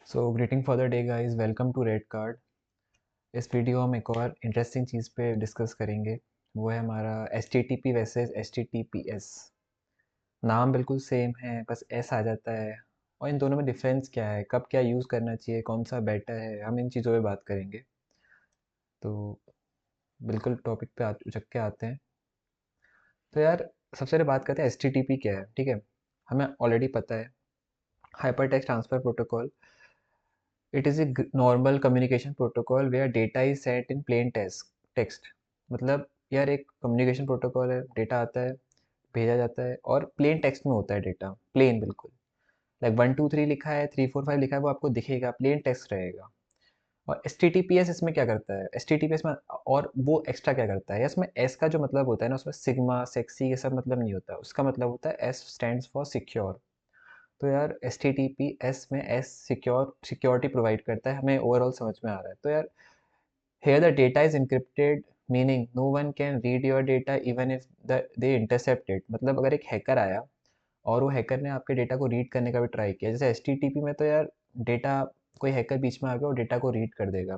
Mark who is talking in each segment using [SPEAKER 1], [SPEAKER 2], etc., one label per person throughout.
[SPEAKER 1] So greeting for the day guys, welcome to red card. इस video हम एक और इंटरेस्टिंग चीज़ पे डिस्कस करेंगे। वो है हमारा H T T P versus H T T P S. नाम बिल्कुल सेम है, बस एस आ जाता है। और इन दोनों में डिफरेंस क्या है, कब क्या यूज़ करना चाहिए, कौन सा बेटर है, हम इन चीज़ों पे बात करेंगे। तो बिल्कुल टॉपिक पे उचक के आते हैं। तो यार, सबसे पहले बात करते हैं एच टी टी पी क्या है। ठीक है, हमें ऑलरेडी पता है, hyper text transfer protocol. It is a normal communication protocol where data is set in plain text. मतलब यार, एक कम्युनिकेशन प्रोटोकॉल है, डेटा आता है, भेजा जाता है और प्लेन टेक्स्ट में होता है डेटा, प्लेन बिल्कुल। लाइक 1 2 3 लिखा है, 3 4 5 लिखा है, वो आपको दिखेगा, प्लेन टेक्स्ट रहेगा। और S T T P S इसमें क्या करता है, S T T P S में और वो एक्स्ट्रा क्या करता है, इसमें एस का जो मतलब होता है ना, उसमें सिग्मा सेक्सी ये सब मतलब नहीं होता, उसका मतलब होता है एस स्टैंड्स फॉर सिक्योर। तो यार S T T P S में एस सिक्योरिटी प्रोवाइड करता है, हमें ओवरऑल समझ में आ रहा है। तो यार, here the data is encrypted, meaning no one can read your data even if they intercept it। मतलब अगर एक हैकर आया और वो हैकर ने आपके डेटा को रीड करने का भी ट्राई किया, जैसे एच में तो यार डेटा, कोई हैकर बीच में आ गया और डेटा को रीड कर देगा।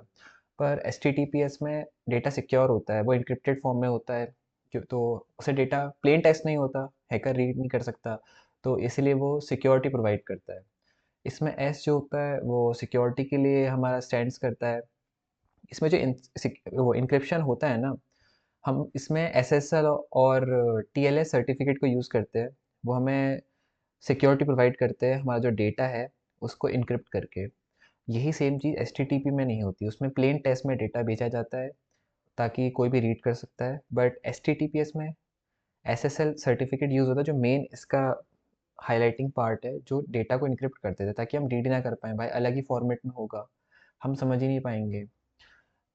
[SPEAKER 1] पर एच में डेटा सिक्योर होता है, वो इंक्रिप्टेड फॉर्म में होता है। तो उसे डेटा प्लेन टेक्स्ट नहीं होता, हैकर रीड नहीं कर सकता, तो इसलिए वो सिक्योरिटी प्रोवाइड करता है। इसमें एस जो होता है वो सिक्योरिटी के लिए हमारा स्टैंड्स करता है। इसमें जो वो इंक्रिप्शन होता है ना, हम इसमें एसएसएल और टीएलएस सर्टिफिकेट को यूज़ करते हैं। वो हमें सिक्योरिटी प्रोवाइड करते हैं, हमारा जो डेटा है उसको इनक्रिप्ट करके। यही सेम चीज़ एचटीटीपी में नहीं होती, उसमें प्लेन टेक्स्ट में डेटा भेजा जाता है ताकि कोई भी रीड कर सकता है। बट एचटीटीपीएस में एसएसएल सर्टिफिकेट यूज़ होता है, जो मेन इसका हाइलाइटिंग पार्ट है, जो डेटा को इनक्रिप्ट कर देता है ताकि हम रीड ना कर पाएँ। भाई, अलग ही फॉर्मेट में होगा, हम समझ ही नहीं पाएंगे।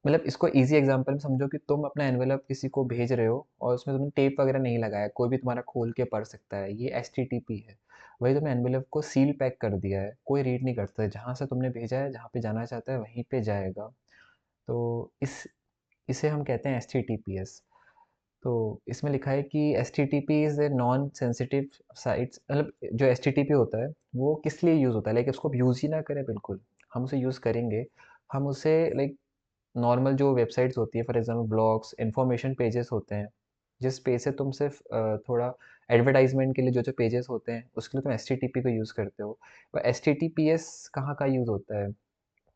[SPEAKER 1] मतलब इसको इजी एग्जांपल में समझो कि तुम अपना एनवेलप किसी को भेज रहे हो और उसमें तुमने टेप वगैरह नहीं लगाया, कोई भी तुम्हारा खोल के पढ़ सकता है, ये एच टी टी पी है। वही तुमने एनवेलप को सील पैक कर दिया है, कोई रीड नहीं करता है, जहाँ से तुमने भेजा है, जहाँ पे जाना चाहता है वहीं पे जाएगा। तो इसे हम कहते हैं H T T P S. तो इसमें लिखा है कि H T T P is a non sensitive sites. मतलब जो एच टी टी पी होता है वो किस लिए यूज़ होता है, लाइक उसको यूज़ ही ना करें बिल्कुल। हम उसे यूज़ करेंगे, हम उसे लाइक नॉर्मल जो वेबसाइट्स होती है, for example blogs, information pages होते हैं, जिस पेज से तुम सिर्फ थोड़ा एडवर्टाइजमेंट के लिए जो जो पेजेस होते हैं उसके लिए तुम एस टी टी पी को यूज़ करते हो। पर S T T P S कहाँ का यूज़ होता है,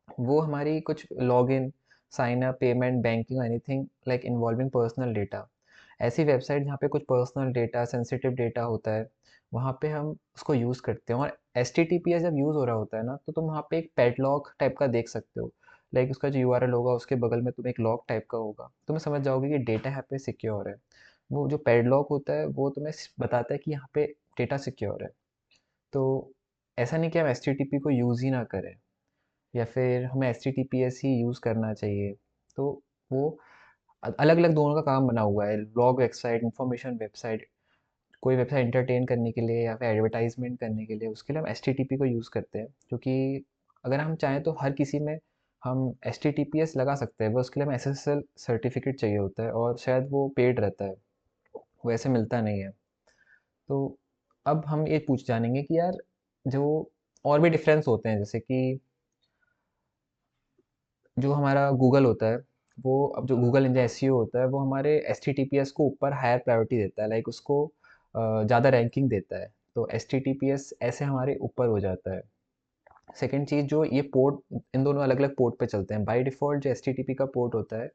[SPEAKER 1] वो हमारी कुछ login, sign up, payment, banking, anything like involving personal data. ऐसी वेबसाइट जहाँ पे कुछ पर्सनल डेटा, सेंसिटिव डेटा होता है, वहाँ पे हम उसको यूज़ करते हैं। और H T T P S जब यूज़ हो रहा होता है ना, तो तुम वहाँ पे एक पैडलॉक टाइप का देख सकते हो। लाइक उसका जो यूआरएल होगा उसके बगल में तुम एक लॉक टाइप का होगा, तुम्हें समझ जाओगे कि डेटा यहाँ पे सिक्योर है। वो जो पैडलॉक होता है वो तुम्हें बताता है कि यहाँ पे डेटा सिक्योर है। तो ऐसा नहीं कि हम एच टी टी पी को यूज़ ही ना करें, या फिर हमें H T T P S ही यूज़ करना चाहिए। तो वो अलग अलग दोनों का काम बना हुआ है, ब्लॉग वेबसाइट, इंफॉर्मेशन वेबसाइट। कोई वेबसाइट एंटरटेन करने के लिए या फिर एडवर्टाइजमेंट करने के लिए, उसके लिए हम एच टी टी पी को यूज़ करते हैं। क्योंकि अगर हम चाहें तो हर किसी में हम H T T P S लगा सकते हैं, बस उसके लिए हमें एस एस एल सर्टिफिकेट चाहिए होता है और शायद वो पेड रहता है, वो ऐसे मिलता नहीं है। तो अब हम ये पूछ जानेंगे कि यार, जो और भी डिफरेंस होते हैं, जैसे कि जो हमारा गूगल होता है, वो अब जो गूगल इंजन एसईओ होता है, वो हमारे H T T P S को ऊपर हायर प्रायोरिटी देता है, लाइक उसको ज़्यादा रैंकिंग देता है। तो H T T P S ऐसे हमारे ऊपर हो जाता है। सेकंड चीज़, जो ये पोर्ट, इन दोनों अलग अलग पोर्ट पे चलते हैं। बाय डिफ़ॉल्ट जो एच टी टी पी का पोर्ट होता है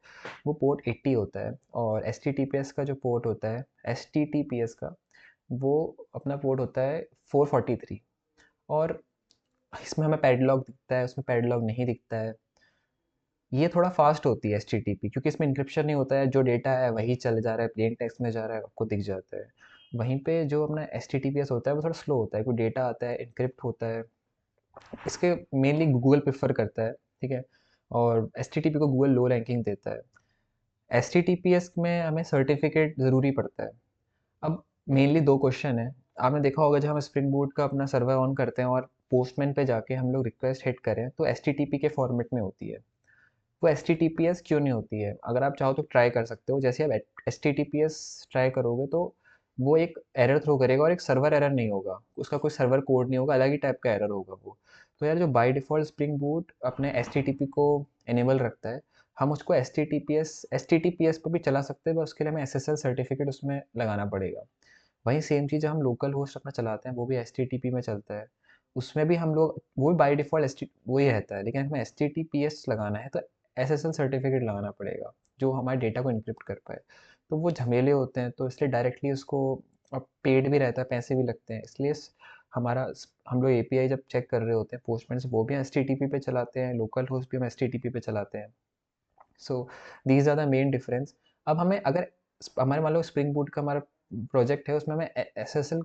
[SPEAKER 1] वो पोर्ट 80 होता है, और H T T P S का जो पोर्ट होता है, H T T P S का, वो अपना पोर्ट होता है 443। और इसमें हमें पैडलॉक दिखता है, उसमें पैडलॉक नहीं दिखता है। ये थोड़ा फास्ट होती है एचटीटीपी, क्योंकि इसमें इंक्रिप्शन नहीं होता है, जो डेटा है वही चल जा रहा है, प्लेन टेक्स्ट में जा रहा है, आपको दिख जाता है। वहीं पे जो अपना एच होता है वो थोड़ा स्लो होता है, कोई डेटा आता है, इनक्रिप्ट होता है। इसके मेनली गूगल प्रेफर करता है, ठीक है। और एच को गूगल लो रैंकिंग देता है। एच में हमें सर्टिफिकेट ज़रूरी पड़ता है। अब मेनली दो क्वेश्चन है। आपने देखा होगा, जब हम स्प्रिंग बूट का अपना सर्वर ऑन करते हैं और पोस्टमैन पे जाके हम लोग रिक्वेस्ट हिट करें, तो एच के फॉर्मेट में होती है। वो एच क्यों नहीं होती है, अगर आप चाहो तो ट्राई कर सकते हो। जैसे आप एच ट्राई करोगे तो वो एक एरर थ्रो करेगा, और एक सर्वर एरर नहीं होगा, उसका कोई सर्वर कोड नहीं होगा, अलग ही टाइप का एरर होगा वो। तो यार जो बाय डिफ़ॉल्ट स्प्रिंग बूट अपने एचटीटीपी को इनेबल रखता है, हम उसको एचटीटीपीएस पे भी चला सकते हैं, बस उसके लिए हमें एसएसएल सर्टिफिकेट उसमें लगाना पड़ेगा। वहीं सेम चीज़ हम लोकल होस्ट अपना चलाते हैं, वो भी एचटीटीपी में चलता है। उसमें भी हम लोग वो भी बाय डिफ़ॉल्ट वही रहता है, लेकिन हमें एचटीटीपीएस लगाना है तो एसएसएल सर्टिफिकेट लगाना पड़ेगा, जो हमारे डेटा को एन्क्रिप्ट कर पाए। तो वो झमेले होते हैं, तो इसलिए डायरेक्टली उसको पेड भी रहता है, पैसे भी लगते हैं। इसलिए हम लोग एपीआई जब चेक कर रहे होते हैं पोस्टमैन से, वो भी एचटीटीपी पे चलाते हैं, लोकल होस्ट भी हम एचटीटीपी पे चलाते हैं। So these are the main difference. अब हमें अगर हमारे मान लो स्प्रिंग बूट का हमारा प्रोजेक्ट है, उसमें हमें एस एस एल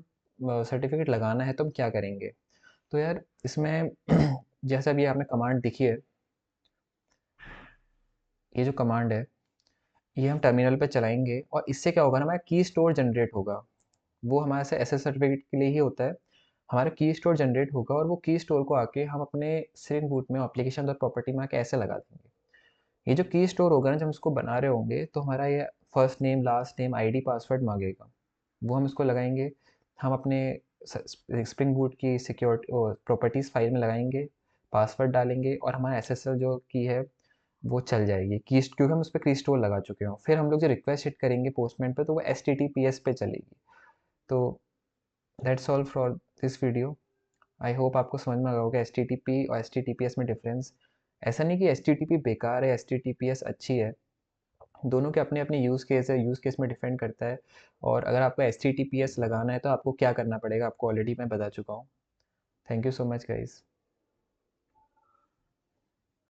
[SPEAKER 1] सर्टिफिकेट लगाना है, तो हम क्या करेंगे? तो यार इसमें जैसा भी आपने कमांड दिखी है, ये जो कमांड है, ये हम टर्मिनल पे चलाएंगे और इससे क्या होगा ना, हमारा की स्टोर जनरेट होगा। वो हमारे से एस एस सर्टिफिकेट के लिए ही होता है। हमारा की स्टोर जनरेट होगा और वो की स्टोर को आके हम अपने स्प्रिंग बूट में एप्लीकेशन और प्रॉपर्टी में आके ऐसे लगा देंगे। ये जो की स्टोर होगा ना, जब हम उसको बना रहे होंगे, तो हमारा ये first name, last name, ID, password मांगेगा। वो हम इसको लगाएंगे। हम अपने स्प्रिंग बूट की सिक्योर प्रॉपर्टीज़ फाइल में लगाएंगे, पासवर्ड डालेंगे और हमारा एसएसएल जो की है वो चल जाएगी, की क्योंकि हम उस पर की स्टोर लगा चुके हों। फिर हम लोग जो रिक्वेस्ट हिट करेंगे पोस्टमैन पे, तो वो एस पे चलेगी। तो that's all for this video. I hope आपको समझ में आ गया होगा एस और एस में डिफरेंस। ऐसा नहीं कि एस बेकार है, एस अच्छी है। दोनों के अपने अपने यूज़ केस है, यूज़ केस में डिपेंड करता है। और अगर आपको एच लगाना है तो आपको क्या करना पड़ेगा, आपको ऑलरेडी मैं बता चुका हूँ। Thank you so much guys.